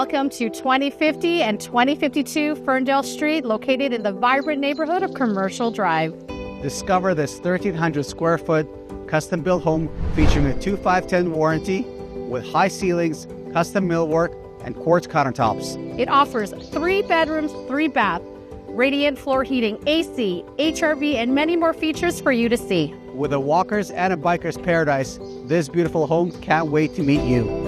Welcome to 2050 and 2052 Ferndale Street, located in the vibrant neighborhood of Commercial Drive. Discover this 1,300 square foot custom-built home featuring a 2510 warranty with high ceilings, custom millwork, and quartz countertops. It offers 3 bedrooms, 3 bath, radiant floor heating, AC, HRV, and many more features for you to see. With a walker's and a biker's paradise, this beautiful home can't wait to meet you.